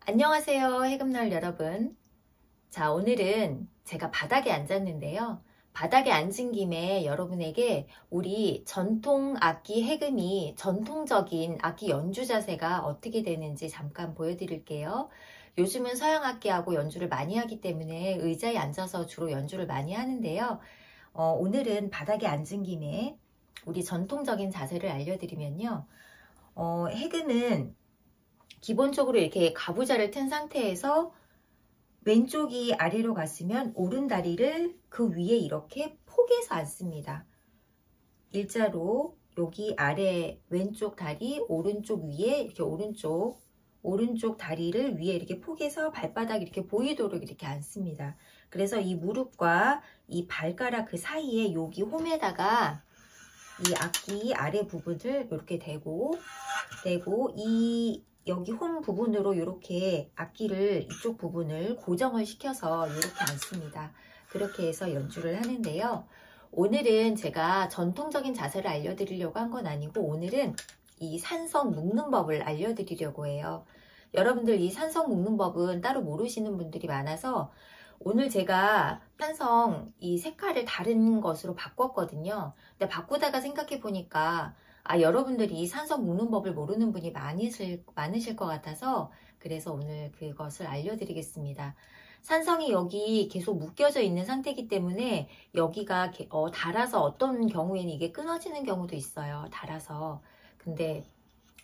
안녕하세요, 해금날 여러분. 자, 오늘은 제가 바닥에 앉았는데요. 바닥에 앉은 김에 여러분에게 우리 전통 악기 해금이 전통적인 악기 연주 자세가 어떻게 되는지 잠깐 보여드릴게요. 요즘은 서양 악기하고 연주를 많이 하기 때문에 의자에 앉아서 주로 연주를 많이 하는데요. 오늘은 바닥에 앉은 김에 우리 전통적인 자세를 알려드리면요. 해금은 기본적으로 이렇게 가부좌를 튼 상태에서 왼쪽이 아래로 갔으면 오른 다리를 그 위에 이렇게 포개서 앉습니다. 일자로 여기 아래 왼쪽 다리 오른쪽 위에 이렇게 오른쪽 다리를 위에 이렇게 포개서 발바닥이 이렇게 보이도록 이렇게 앉습니다. 그래서 이 무릎과 이 발가락 그 사이에 여기 홈에다가 이 악기 아래 부분을 이렇게 대고 여기 홈 부분으로 이렇게 악기를 이쪽 부분을 고정을 시켜서 이렇게 앉습니다. 그렇게 해서 연주를 하는데요. 오늘은 제가 전통적인 자세를 알려드리려고 한 건 아니고 오늘은 이 산성 묶는 법을 알려드리려고 해요. 여러분들 이 산성 묶는 법은 따로 모르시는 분들이 많아서 오늘 제가 산성 이 색깔을 다른 것으로 바꿨거든요. 근데 바꾸다가 생각해 보니까 여러분들이 산성 묶는 법을 모르는 분이 많으실 것 같아서 그래서 오늘 그것을 알려드리겠습니다. 산성이 여기 계속 묶여져 있는 상태이기 때문에 여기가 닳아서 어떤 경우에는 이게 끊어지는 경우도 있어요. 닳아서. 근데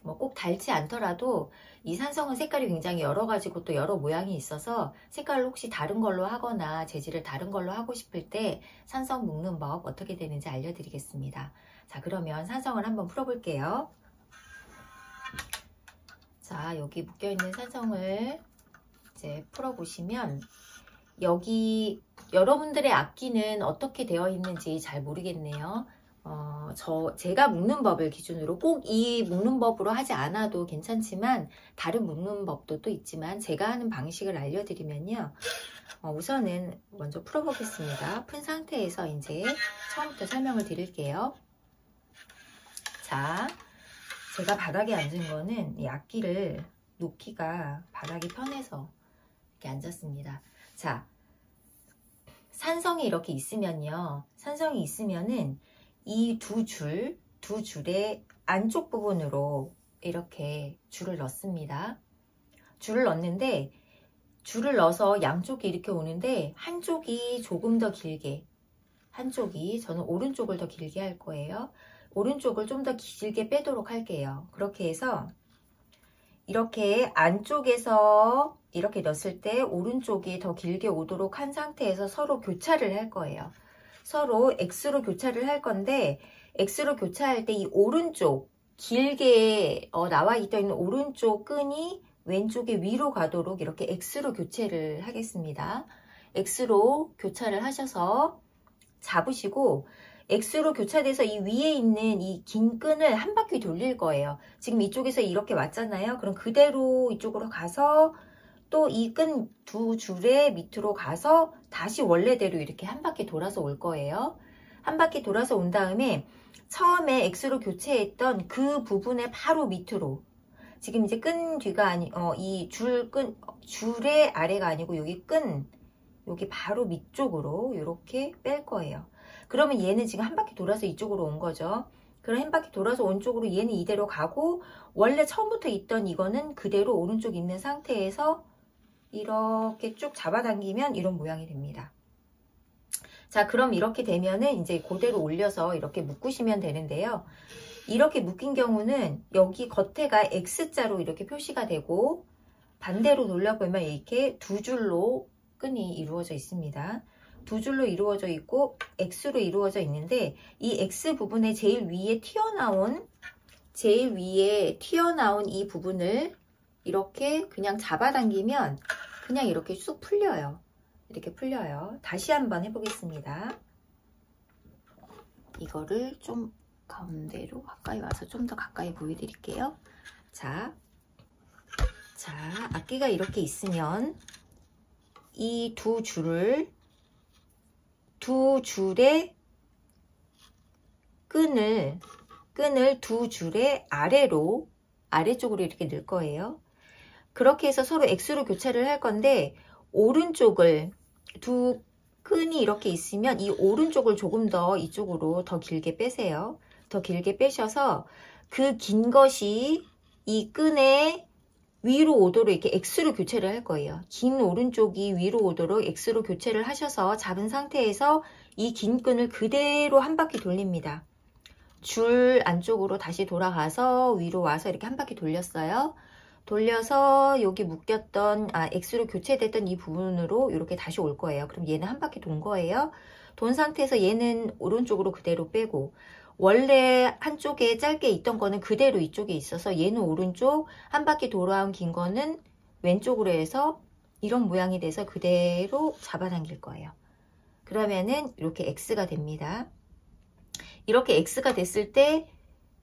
뭐 꼭 닳지 않더라도 이 산성은 색깔이 굉장히 여러 가지고 또 여러 모양이 있어서 색깔을 혹시 다른 걸로 하거나 재질을 다른 걸로 하고 싶을 때 산성 묶는 법 어떻게 되는지 알려드리겠습니다. 자, 그러면 산성을 한번 풀어볼게요. 자, 여기 묶여있는 산성을 이제 풀어보시면 여기 여러분들의 악기는 어떻게 되어 있는지 잘 모르겠네요. 제가 묶는 법을 기준으로 꼭 이 묶는 법으로 하지 않아도 괜찮지만 다른 묶는 법도 또 있지만 제가 하는 방식을 알려드리면요. 우선은 먼저 풀어보겠습니다. 푼 상태에서 이제 처음부터 설명을 드릴게요. 자, 제가 바닥에 앉은 거는 이 악기를 놓기가 바닥이 편해서 이렇게 앉았습니다. 자, 산성이 이렇게 있으면요. 산성이 있으면은 이 두 줄의 안쪽 부분으로 이렇게 줄을 넣습니다. 줄을 넣는데 줄을 넣어서 양쪽이 이렇게 오는데 한쪽이 조금 더 길게 저는 오른쪽을 더 길게 할 거예요. 오른쪽을 좀 더 길게 빼도록 할게요. 그렇게 해서 이렇게 안쪽에서 이렇게 넣었을 때 오른쪽이 더 길게 오도록 한 상태에서 서로 교차를 할 거예요. 서로 X로 교차를 할 건데 X로 교차할 때 이 오른쪽 길게 나와 있는 오른쪽 끈이 왼쪽에 위로 가도록 이렇게 X로 교체를 하겠습니다. X로 교차를 하셔서 잡으시고 X로 교차돼서 이 위에 있는 이 긴 끈을 한 바퀴 돌릴 거예요. 지금 이쪽에서 이렇게 왔잖아요. 그럼 그대로 이쪽으로 가서 또 이 끈 두 줄의 밑으로 가서 다시 원래대로 이렇게 한 바퀴 돌아서 올 거예요. 한 바퀴 돌아서 온 다음에 처음에 X로 교체했던 그 부분의 바로 밑으로 지금 이제 끈 뒤가 이 줄의 아래가 아니고 여기 바로 밑쪽으로 이렇게 뺄 거예요. 그러면 얘는 지금 한 바퀴 돌아서 이쪽으로 온 거죠. 그럼 한 바퀴 돌아서 온 쪽으로 얘는 이대로 가고 원래 처음부터 있던 이거는 그대로 오른쪽 있는 상태에서 이렇게 쭉 잡아당기면 이런 모양이 됩니다. 자, 그럼 이렇게 되면은 이제 그대로 올려서 이렇게 묶으시면 되는데요. 이렇게 묶인 경우는 여기 겉에가 X자로 이렇게 표시가 되고 반대로 돌려보면 이렇게 두 줄로 끈이 이루어져 있습니다. 두 줄로 이루어져 있고 X로 이루어져 있는데 이 X 부분에 제일 위에 튀어나온 이 부분을 이렇게 그냥 잡아당기면 그냥 이렇게 쑥 풀려요. 이렇게 풀려요. 다시 한번 해보겠습니다. 이거를 좀 가운데로 가까이 와서 좀 더 가까이 보여드릴게요. 자, 악기가 이렇게 있으면 이 두 줄의 끈을 두 줄의 아래쪽으로 이렇게 넣을 거예요. 그렇게 해서 서로 X로 교차를 할 건데, 오른쪽을 두 끈이 이렇게 있으면 이 오른쪽을 조금 더 이쪽으로 더 길게 빼세요. 더 길게 빼셔서 그 긴 것이 이 끈의 위로 오도록 이렇게 X로 교체를 할 거예요. 긴 오른쪽이 위로 오도록 X로 교체를 하셔서 잡은 상태에서 이 긴 끈을 그대로 한 바퀴 돌립니다. 줄 안쪽으로 다시 돌아가서 위로 와서 이렇게 한 바퀴 돌렸어요. 돌려서 여기 묶였던 X로 교체됐던 이 부분으로 이렇게 다시 올 거예요. 그럼 얘는 한 바퀴 돈 거예요. 돈 상태에서 얘는 오른쪽으로 그대로 빼고, 원래 한쪽에 짧게 있던 거는 그대로 이쪽에 있어서 얘는 오른쪽, 한 바퀴 돌아온 긴 거는 왼쪽으로 해서 이런 모양이 돼서 그대로 잡아당길 거예요. 그러면은 이렇게 X가 됩니다. 이렇게 X가 됐을 때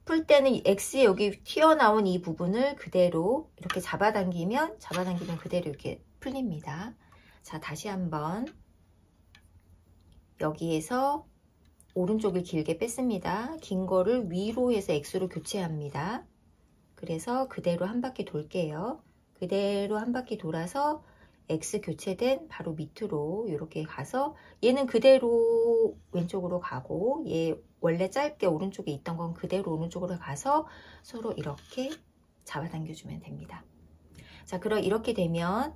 풀 때는 X에 여기 튀어나온 이 부분을 그대로 이렇게 잡아당기면 그대로 이렇게 풀립니다. 자, 다시 한번 여기에서 오른쪽을 길게 뺐습니다. 긴 거를 위로 해서 X로 교체합니다. 그래서 그대로 한 바퀴 돌게요. 그대로 한 바퀴 돌아서 X 교체된 바로 밑으로 이렇게 가서 얘는 그대로 왼쪽으로 가고, 얘 원래 짧게 오른쪽에 있던 건 그대로 오른쪽으로 가서 서로 이렇게 잡아당겨 주면 됩니다. 자, 그럼 이렇게 되면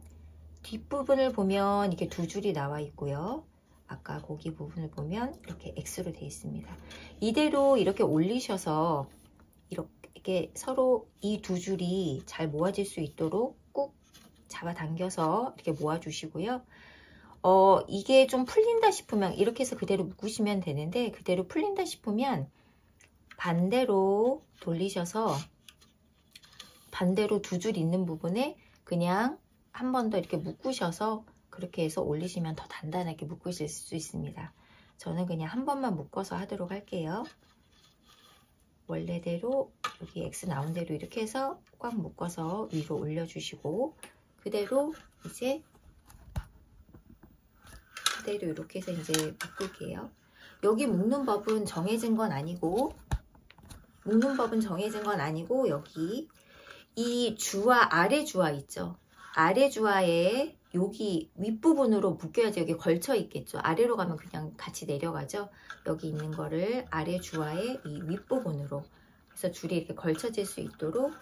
뒷부분을 보면 이렇게 두 줄이 나와 있고요. 아까 거기 부분을 보면 이렇게 X로 되어 있습니다. 이대로 이렇게 올리셔서 이렇게 서로 이 두 줄이 잘 모아질 수 있도록 꾹 잡아당겨서 이렇게 모아주시고요. 이게 좀 풀린다 싶으면 이렇게 해서 그대로 묶으시면 되는데, 그대로 풀린다 싶으면 반대로 돌리셔서 반대로 두 줄 있는 부분에 그냥 한 번 더 이렇게 묶으셔서 그렇게 해서 올리시면 더 단단하게 묶으실 수 있습니다. 저는 그냥 한 번만 묶어서 하도록 할게요. 원래대로 여기 X 나온 대로 이렇게 해서 꽉 묶어서 위로 올려주시고, 그대로 이제 그대로 이렇게 해서 이제 묶을게요. 여기 묶는 법은 정해진 건 아니고, 여기 이 주화, 아래 주화 있죠. 아래 주화에 여기 윗부분으로 묶여야지 여기 걸쳐 있겠죠. 아래로 가면 그냥 같이 내려가죠. 여기 있는 거를 아래 주화의 이 윗부분으로 해서 줄이 이렇게 걸쳐질 수 있도록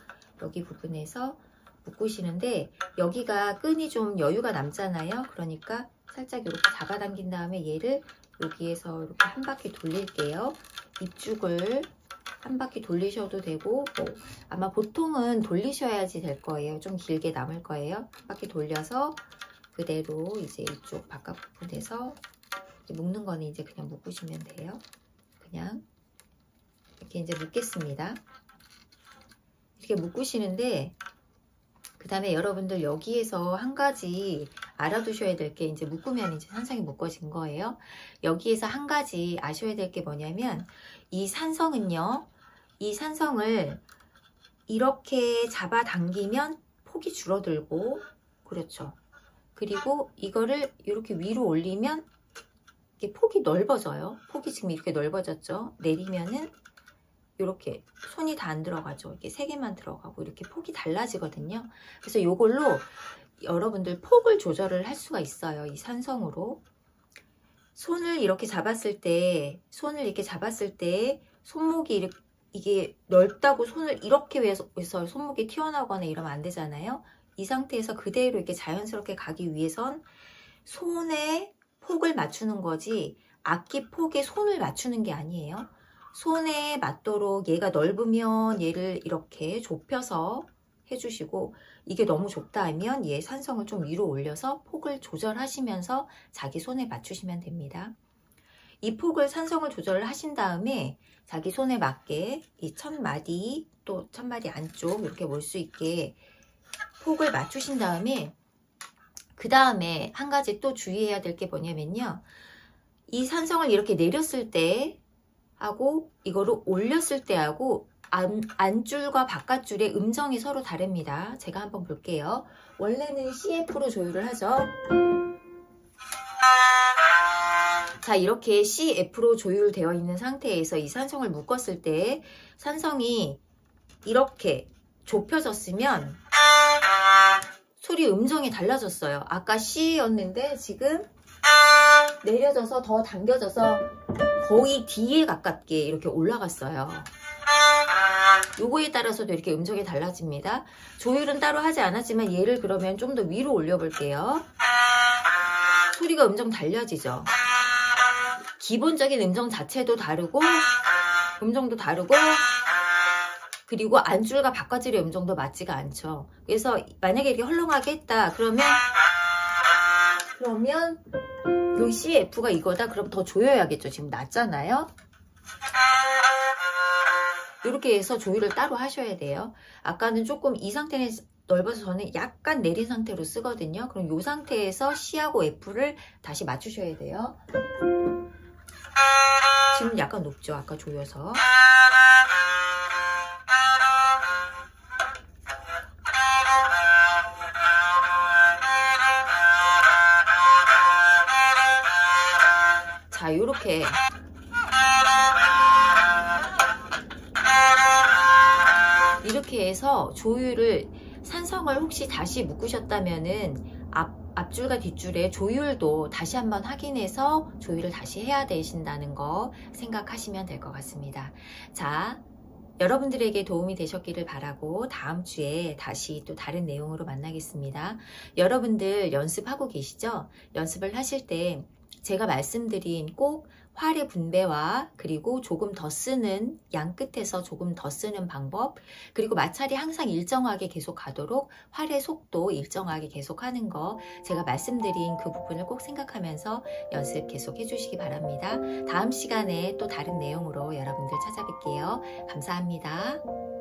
여기 부분에서 묶으시는데, 여기가 끈이 좀 여유가 남잖아요. 그러니까 살짝 이렇게 잡아당긴 다음에 얘를 여기에서 이렇게 한 바퀴 돌릴게요. 입죽을 한 바퀴 돌리셔도 되고, 아마 보통은 돌리셔야지 될 거예요. 좀 길게 남을 거예요. 한 바퀴 돌려서 그대로 이제 이쪽 바깥 부분에서 묶는 거는 이제 그냥 묶으시면 돼요. 그냥 이렇게 이제 묶겠습니다. 이렇게 묶으시는데, 그 다음에 여러분들 여기에서 한 가지 알아두셔야 될 게, 이제 묶으면 이제 산성이 묶어진 거예요. 여기에서 한 가지 아셔야 될 게 뭐냐면, 이 산성은요, 이 산성을 이렇게 잡아당기면 폭이 줄어들고, 그렇죠. 그리고 이거를 이렇게 위로 올리면 이게 폭이 넓어져요. 폭이 지금 이렇게 넓어졌죠. 내리면은 이렇게 손이 다 안 들어가죠. 이렇게 3개만 들어가고 이렇게 폭이 달라지거든요. 그래서 이걸로 여러분들 폭을 조절을 할 수가 있어요. 이 산성으로. 손을 이렇게 잡았을 때 손목이 이게 넓다고 손을 이렇게 해서 손목이 튀어나오거나 이러면 안 되잖아요. 이 상태에서 그대로 이렇게 자연스럽게 가기 위해선 손에 폭을 맞추는 거지, 악기 폭에 손을 맞추는 게 아니에요. 손에 맞도록 얘가 넓으면 얘를 이렇게 좁혀서 해주시고, 이게 너무 좁다 하면 얘 산성을 좀 위로 올려서 폭을 조절하시면서 자기 손에 맞추시면 됩니다. 이 폭을 산성을 조절을 하신 다음에 자기 손에 맞게 이 첫마디 또 첫마디 안쪽 이렇게 올 수 있게 폭을 맞추신 다음에, 그 다음에 한 가지 또 주의해야 될 게 뭐냐면요, 이 산성을 이렇게 내렸을 때 하고 이거를 올렸을 때 하고 안줄과 바깥줄의 음정이 서로 다릅니다. 제가 한번 볼게요. 원래는 CF로 조율을 하죠. 자, 이렇게 CF로 조율되어 있는 상태에서 이 산성을 묶었을 때 산성이 이렇게 좁혀졌으면 소리 음정이 달라졌어요. 아까 C였는데 지금 내려져서 더 당겨져서 거의 D에 가깝게 이렇게 올라갔어요. 요거에 따라서도 이렇게 음정이 달라집니다. 조율은 따로 하지 않았지만 얘를 그러면 좀 더 위로 올려볼게요. 소리가 음정 달라지죠. 기본적인 음정 자체도 다르고 음정도 다르고 그리고 안줄과 바깥줄의 음정도 맞지가 않죠. 그래서 만약에 이렇게 헐렁하게 했다 그러면 여기 CF가 이거다 그럼 더 조여야겠죠. 지금 낮잖아요. 이렇게 해서 조율을 따로 하셔야 돼요. 아까는 조금 이 상태는 넓어서 저는 약간 내린 상태로 쓰거든요. 그럼 이 상태에서 C하고 F를 다시 맞추셔야 돼요. 지금 약간 높죠. 아까 조여서. 자, 요렇게 이렇게 해서 조율을 산성을 혹시 다시 묶으셨다면은 앞줄과 뒷줄의 조율도 다시 한번 확인해서 조율을 다시 해야 되신다는 거 생각하시면 될 것 같습니다. 자, 여러분들에게 도움이 되셨기를 바라고 다음 주에 다시 또 다른 내용으로 만나겠습니다. 여러분들 연습하고 계시죠? 연습을 하실 때 제가 말씀드린 꼭 활의 분배와 그리고 조금 더 쓰는 양 끝에서 조금 더 쓰는 방법 그리고 마찰이 항상 일정하게 계속 가도록 활의 속도 일정하게 계속 하는 거 제가 말씀드린 그 부분을 꼭 생각하면서 연습 계속 해주시기 바랍니다. 다음 시간에 또 다른 내용으로 여러분들 찾아뵐게요. 감사합니다.